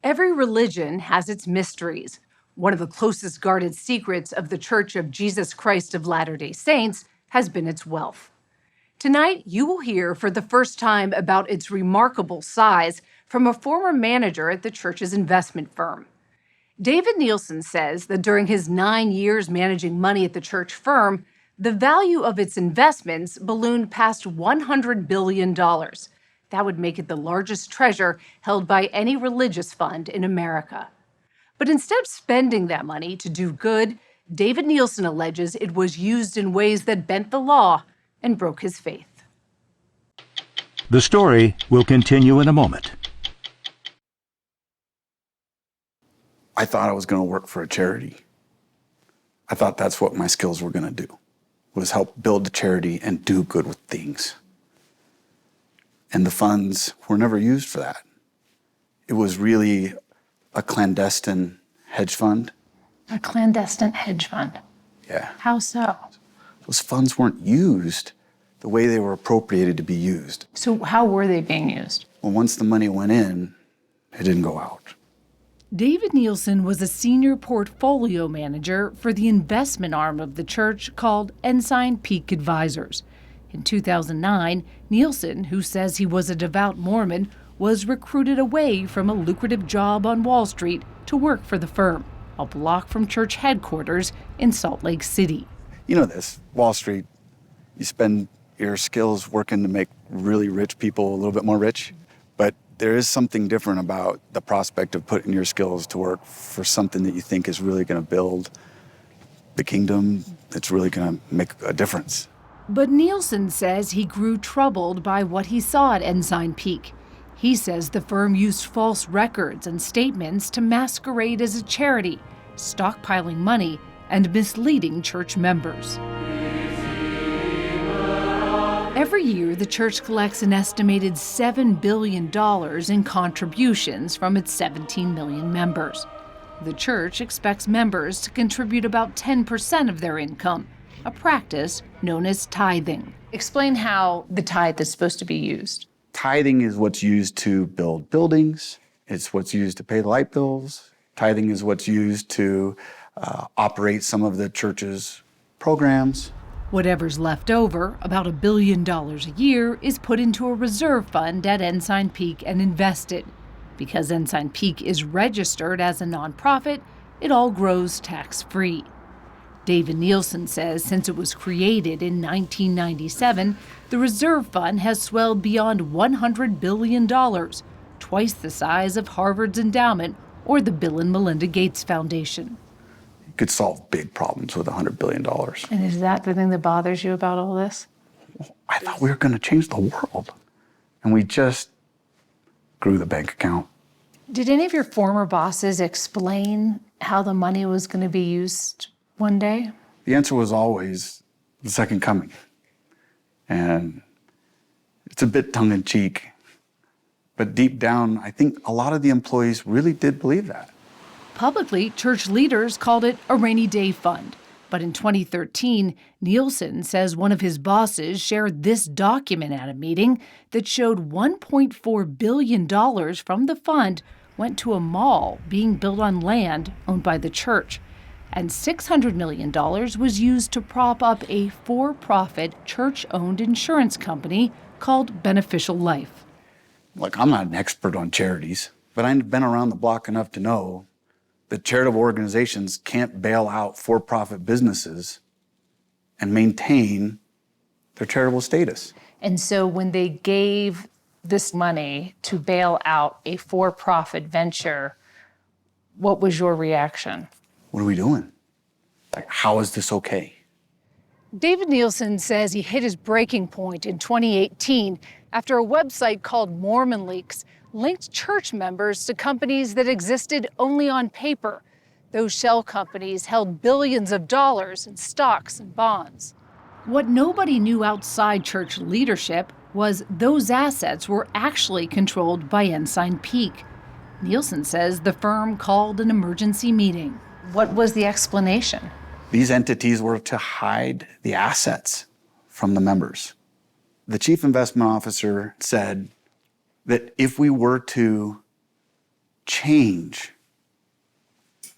Every religion has its mysteries. One of the closest guarded secrets of the Church of Jesus Christ of Latter-day Saints has been its wealth. Tonight, you will hear for the first time about its remarkable size from a former manager at the church's investment firm. David Nielsen says that during his 9 years managing money at the church firm, the value of its investments ballooned past $100 billion. That would make it the largest treasure held by any religious fund in America. But instead of spending that money to do good, David Nielsen alleges it was used in ways that bent the law and broke his faith. The story will continue in a moment. I thought I was going to work for a charity. I thought that's what my skills were going to do, was help build the charity and do good with things. And the funds were never used for that. It was really a clandestine hedge fund. A clandestine hedge fund? Yeah. How so? Those funds weren't used the way they were appropriated to be used. So how were they being used? Well, once the money went in, it didn't go out. David Nielsen was a senior portfolio manager for the investment arm of the church called Ensign Peak Advisors. In 2009, Nielsen, who says he was a devout Mormon, was recruited away from a lucrative job on Wall Street to work for the firm, a block from church headquarters in Salt Lake City. You know this, Wall Street, you spend your skills working to make really rich people a little bit more rich, but there is something different about the prospect of putting your skills to work for something that you think is really going to build the kingdom, that's really going to make a difference. But Nielsen says he grew troubled by what he saw at Ensign Peak. He says the firm used false records and statements to masquerade as a charity, stockpiling money and misleading church members. Every year, the church collects an estimated $7 billion in contributions from its 17 million members. The church expects members to contribute about 10% of their income, a practice known as tithing. Explain how the tithe is supposed to be used. Tithing is what's used to build buildings. It's what's used to pay the light bills. Tithing is what's used to operate some of the church's programs. Whatever's left over, about $1 billion a year, is put into a reserve fund at Ensign Peak and invested. Because Ensign Peak is registered as a nonprofit, it all grows tax-free. David Nielsen says since it was created in 1997, the reserve fund has swelled beyond $100 billion, twice the size of Harvard's endowment or the Bill and Melinda Gates Foundation. Could solve big problems with $100 billion. And is that the thing that bothers you about all this? I thought we were going to change the world. And we just grew the bank account. Did any of your former bosses explain how the money was going to be used one day? The answer was always the second coming. And it's a bit tongue-in-cheek. But deep down, I think a lot of the employees really did believe that. Publicly, church leaders called it a rainy day fund. But in 2013, Nielsen says one of his bosses shared this document at a meeting that showed $1.4 billion from the fund went to a mall being built on land owned by the church. And $600 million was used to prop up a for-profit church-owned insurance company called Beneficial Life. Look, I'm not an expert on charities, but I've been around the block enough to know that charitable organizations can't bail out for-profit businesses and maintain their charitable status. And so when they gave this money to bail out a for-profit venture, what was your reaction? What are we doing? Like, how is this okay? David Nielsen says he hit his breaking point in 2018 after a website called Mormon Leaks linked church members to companies that existed only on paper. Those shell companies held billions of dollars in stocks and bonds. What nobody knew outside church leadership was those assets were actually controlled by Ensign Peak. Nielsen says the firm called an emergency meeting. What was the explanation? These entities were to hide the assets from the members. The chief investment officer said that if we were to change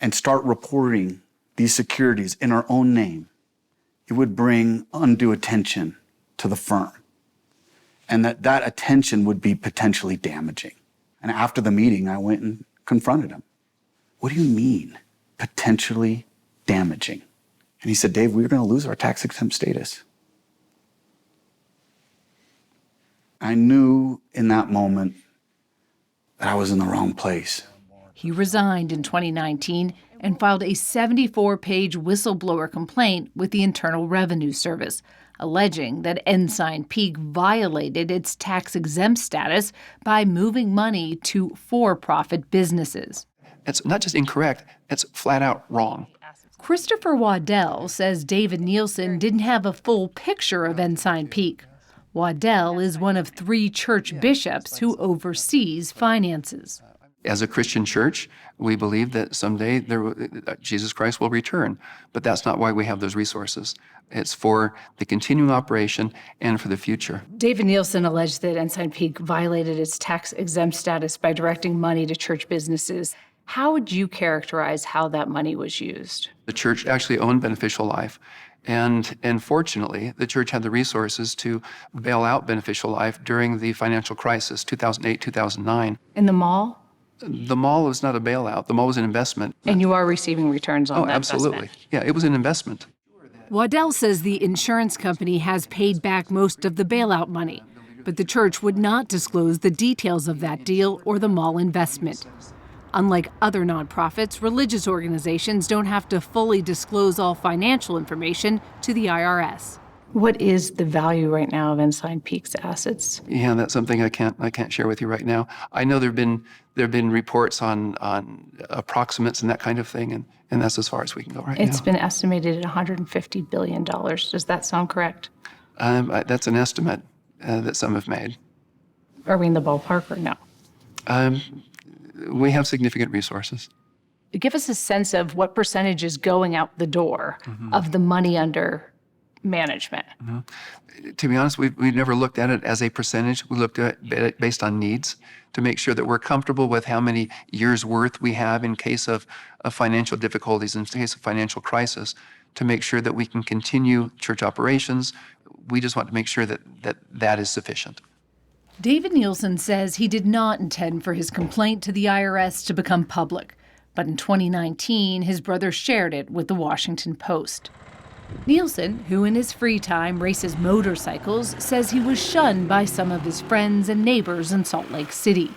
and start reporting these securities in our own name, it would bring undue attention to the firm. And that attention would be potentially damaging. And after the meeting, I went and confronted him. What do you mean, potentially damaging? And he said, Dave, we're going to lose our tax-exempt status. I knew in that moment that I was in the wrong place. He resigned in 2019 and filed a 74-page whistleblower complaint with the Internal Revenue Service, alleging that Ensign Peak violated its tax-exempt status by moving money to for-profit businesses. It's not just incorrect, it's flat out wrong. Christopher Waddell says David Nielsen didn't have a full picture of Ensign Peak. Waddell is one of 3 church bishops who oversees finances. As a Christian church, we believe that someday Jesus Christ will return, but that's not why we have those resources. It's for the continuing operation and for the future. David Nielsen alleged that Ensign Peak violated its tax-exempt status by directing money to church businesses. How would you characterize how that money was used? The church actually owned Beneficial Life, and fortunately, the church had the resources to bail out Beneficial Life during the financial crisis, 2008, 2009. In the mall? The mall was not a bailout. The mall was an investment. And you are receiving returns on that absolutely. investment? Yeah, it was an investment. Waddell says the insurance company has paid back most of the bailout money, but the church would not disclose the details of that deal or the mall investment. Unlike other nonprofits, religious organizations don't have to fully disclose all financial information to the IRS. What is the value right now of Ensign Peak's assets? Yeah, that's something I can't share with you right now. I know there've been reports on approximates and that kind of thing, and that's as far as we can go right now. It's been estimated at $150 billion. Does that sound correct? That's an estimate that some have made. Are we in the ballpark or no? We have significant resources. Give us a sense of what percentage is going out the door of the money under management. To be honest, we've never looked at it as a percentage. We looked at it based on needs to make sure that we're comfortable with how many years' worth we have in case of financial difficulties, in case of financial crisis, to make sure that we can continue church operations. We just want to make sure that is sufficient. David Nielsen says he did not intend for his complaint to the IRS to become public, but in 2019, his brother shared it with the Washington Post. Nielsen, who in his free time races motorcycles, says he was shunned by some of his friends and neighbors in Salt Lake City.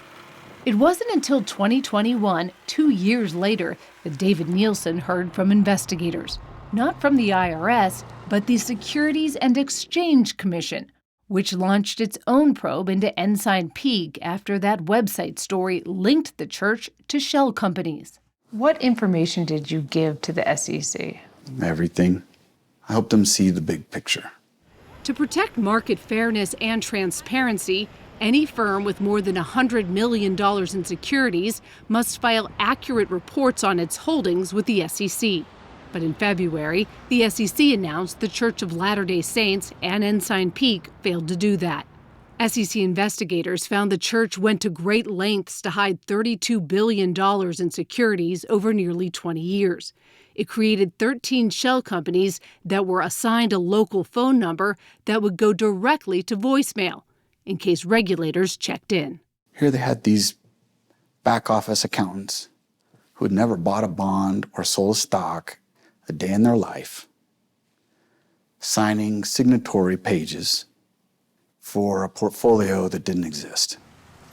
It wasn't until 2021, 2 years later, that David Nielsen heard from investigators, not from the IRS, but the Securities and Exchange Commission, which launched its own probe into Ensign Peak after that website story linked the church to shell companies. What information did you give to the SEC? Everything. I helped them see the big picture. To protect market fairness and transparency, any firm with more than $100 million in securities must file accurate reports on its holdings with the SEC. But in February, the SEC announced the Church of Latter-day Saints and Ensign Peak failed to do that. SEC investigators found the church went to great lengths to hide $32 billion in securities over nearly 20 years. It created 13 shell companies that were assigned a local phone number that would go directly to voicemail in case regulators checked in. Here they had these back office accountants who had never bought a bond or sold a stock a day in their life, signing signatory pages for a portfolio that didn't exist.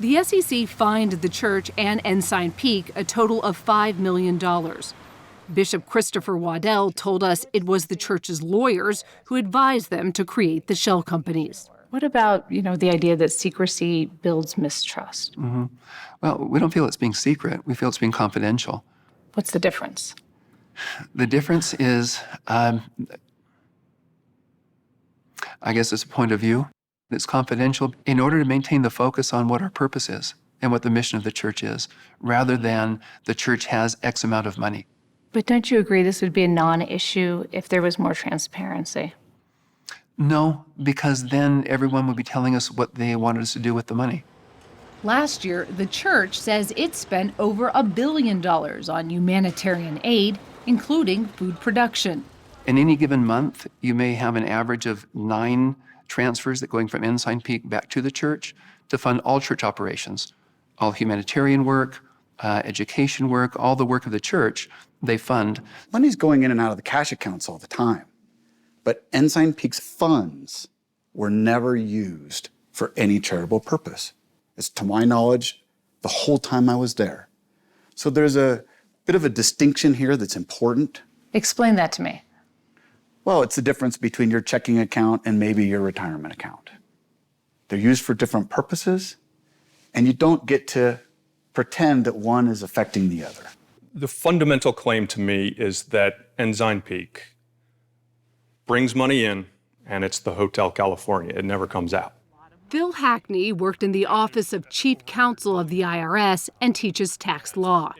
The SEC fined the church and Ensign Peak a total of $5 million. Bishop Christopher Waddell told us it was the church's lawyers who advised them to create the shell companies. What about, the idea that secrecy builds mistrust? Well, we don't feel it's being secret. We feel it's being confidential. What's the difference? The difference is, I guess it's a point of view. It's confidential in order to maintain the focus on what our purpose is and what the mission of the church is, rather than the church has X amount of money. But don't you agree this would be a non-issue if there was more transparency? No, because then everyone would be telling us what they wanted us to do with the money. Last year, the church says it spent over $1 billion on humanitarian aid, including food production. In any given month, you may have an average of 9 transfers that going from Ensign Peak back to the church to fund all church operations, all humanitarian work, education work, all the work of the church, they fund. Money's going in and out of the cash accounts all the time. But Ensign Peak's funds were never used for any charitable purpose. It's to my knowledge, the whole time I was there. So there's a bit of a distinction here that's important. Explain that to me. Well, it's the difference between your checking account and maybe your retirement account. They're used for different purposes, and you don't get to pretend that one is affecting the other. The fundamental claim to me is that Ensign Peak brings money in, and it's the Hotel California. It never comes out. Phil Hackney worked in the Office of Chief Counsel of the IRS and teaches tax law.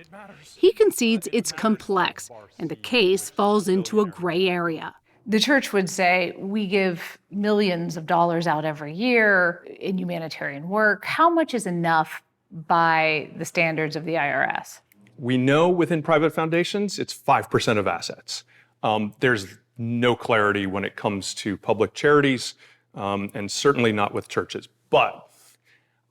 He concedes it's complex, and the case falls into a gray area. The church would say, we give millions of dollars out every year in humanitarian work. How much is enough by the standards of the IRS? We know within private foundations, it's 5% of assets. There's no clarity when it comes to public charities, and certainly not with churches. But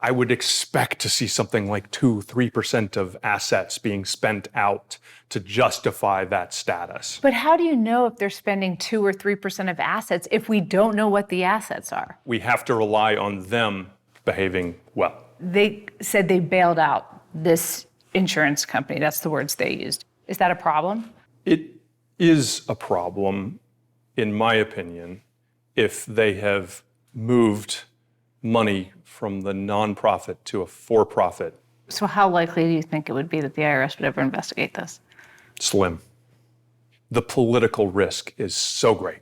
I would expect to see something like 2-3% of assets being spent out to justify that status. But how do you know if they're spending 2 or 3% of assets if we don't know what the assets are? We have to rely on them behaving well. They said they bailed out this insurance company. That's the words they used. Is that a problem? It is a problem, in my opinion, if they have moved money from the nonprofit to a for-profit. So how likely do you think it would be that the IRS would ever investigate this? Slim. The political risk is so great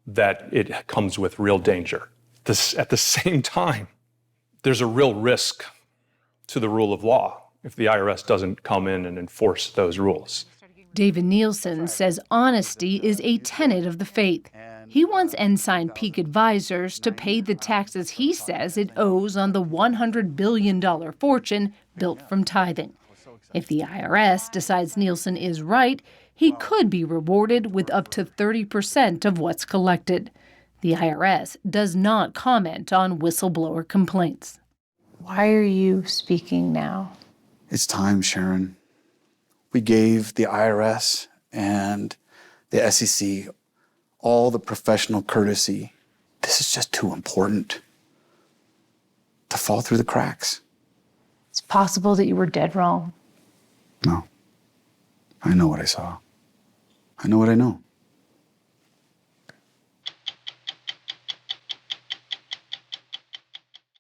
that it comes with real danger. At the same time, there's a real risk to the rule of law if the IRS doesn't come in and enforce those rules. David Nielsen says honesty is a tenet of the faith. He wants Ensign Peak Advisors to pay the taxes he says it owes on the $100 billion fortune built from tithing. If the IRS decides Nielsen is right, he could be rewarded with up to 30% of what's collected. The IRS does not comment on whistleblower complaints. Why are you speaking now? It's time, Sharyn. We gave the IRS and the SEC all the professional courtesy. This is just too important to fall through the cracks. It's possible that you were dead wrong. No. I know what I saw. I know what I know.